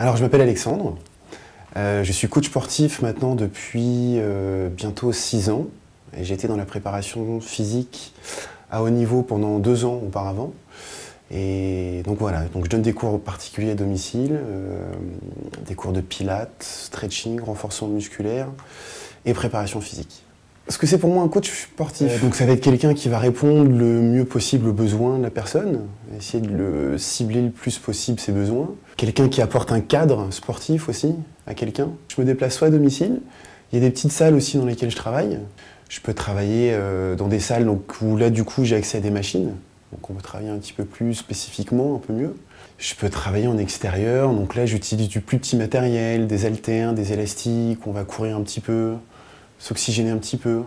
Alors, je m'appelle Alexandre. Je suis coach sportif maintenant depuis bientôt 6 ans. Et j'ai été dans la préparation physique à haut niveau pendant 2 ans auparavant. Et donc voilà, donc je donne des cours particuliers à domicile, des cours de pilates, stretching, renforcement musculaire et préparation physique. Ce que c'est pour moi un coach sportif, donc ça va être quelqu'un qui va répondre le mieux possible aux besoins de la personne, essayer de le cibler le plus possible ses besoins. Quelqu'un qui apporte un cadre sportif aussi à quelqu'un. Je me déplace soit à domicile, il y a des petites salles aussi dans lesquelles je travaille. Je peux travailler dans des salles où là du coup j'ai accès à des machines, donc on peut travailler un petit peu plus spécifiquement, un peu mieux. Je peux travailler en extérieur, donc là j'utilise du plus petit matériel, des haltères, des élastiques, on va courir un petit peu, s'oxygéner un petit peu.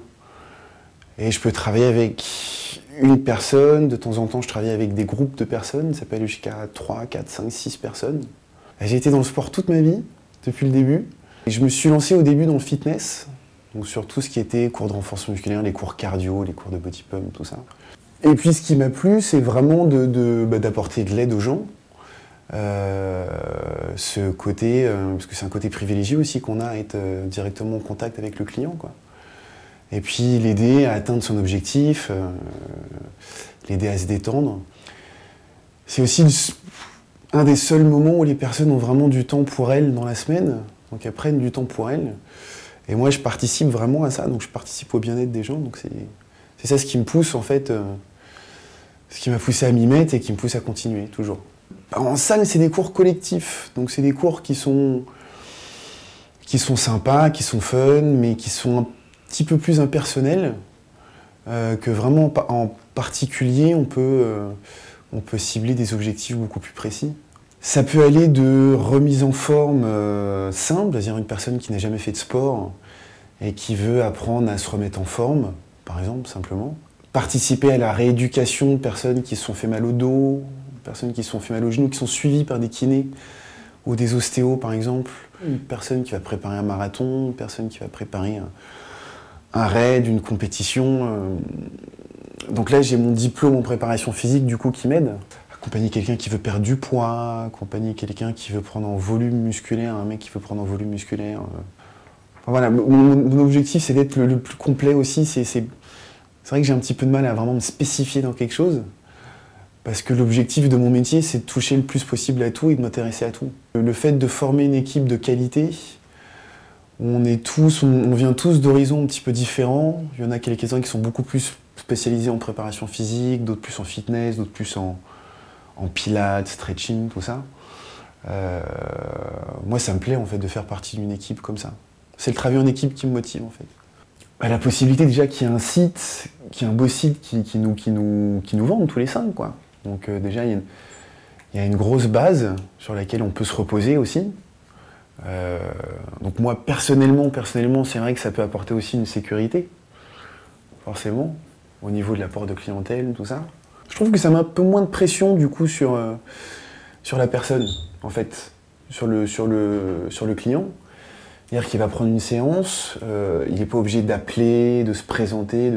Et je peux travailler avec une personne, de temps en temps je travaille avec des groupes de personnes, ça peut aller jusqu'à 3, 4, 5, 6 personnes. J'ai été dans le sport toute ma vie, depuis le début. Et je me suis lancé au début dans le fitness, donc sur tout ce qui était cours de renforcement musculaire, les cours cardio, les cours de body pump, tout ça. Et puis ce qui m'a plu, c'est vraiment d'apporter de l'aide aux gens. Ce côté, parce que c'est un côté privilégié aussi qu'on a à être directement en contact avec le client, quoi. Et puis l'aider à atteindre son objectif, l'aider à se détendre. C'est aussi un des seuls moments où les personnes ont vraiment du temps pour elles dans la semaine, donc elles prennent du temps pour elles. Et moi je participe vraiment à ça, donc je participe au bien-être des gens, donc c'est ça ce qui me pousse en fait, ce qui m'a poussé à m'y mettre et qui me pousse à continuer toujours. En salle, c'est des cours collectifs, donc c'est des cours qui sont sympas, qui sont fun, mais qui sont un petit peu plus impersonnels, que vraiment en particulier, on peut cibler des objectifs beaucoup plus précis. Ça peut aller de remise en forme simple, c'est-à-dire une personne qui n'a jamais fait de sport et qui veut apprendre à se remettre en forme, par exemple, simplement. Participer à la rééducation de personnes qui se sont fait mal au dos, personnes qui se sont fait mal aux genoux, qui sont suivies par des kinés ou des ostéos par exemple. Une personne qui va préparer un marathon, une personne qui va préparer un raid, une compétition. Donc là j'ai mon diplôme en préparation physique du coup qui m'aide. Accompagner quelqu'un qui veut perdre du poids, accompagner quelqu'un qui veut prendre en volume musculaire, un mec qui veut prendre en volume musculaire. Enfin, voilà, mon objectif c'est d'être le plus complet aussi. C'est vrai que j'ai un petit peu de mal à vraiment me spécifier dans quelque chose. Parce que l'objectif de mon métier, c'est de toucher le plus possible à tout et de m'intéresser à tout. Le fait de former une équipe de qualité, on vient tous d'horizons un petit peu différents. Il y en a quelques-uns qui sont beaucoup plus spécialisés en préparation physique, d'autres plus en fitness, d'autres plus en pilates, stretching, tout ça. Moi, ça me plaît en fait de faire partie d'une équipe comme ça. C'est le travail en équipe qui me motive en fait. La possibilité déjà qu'il y ait un site, qu'il y ait un beau site qui nous vende tous les 5, quoi. Donc déjà, il y a une grosse base sur laquelle on peut se reposer aussi. Donc moi, personnellement, c'est vrai que ça peut apporter aussi une sécurité, forcément, au niveau de l'apport de clientèle, tout ça. Je trouve que ça met un peu moins de pression, du coup, sur la personne, en fait, sur le client. C'est-à-dire qu'il va prendre une séance, il n'est pas obligé d'appeler, de se présenter.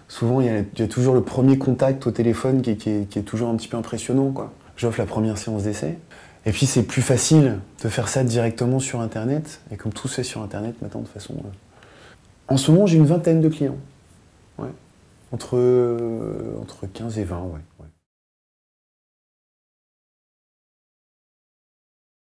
Souvent, il y a toujours le premier contact au téléphone qui est toujours un petit peu impressionnant, quoi. J'offre la première séance d'essai. Et puis, c'est plus facile de faire ça directement sur Internet. Et comme tout se fait sur Internet maintenant, de façon... En ce moment, j'ai une vingtaine de clients. Ouais. Entre 15 et 20, ouais.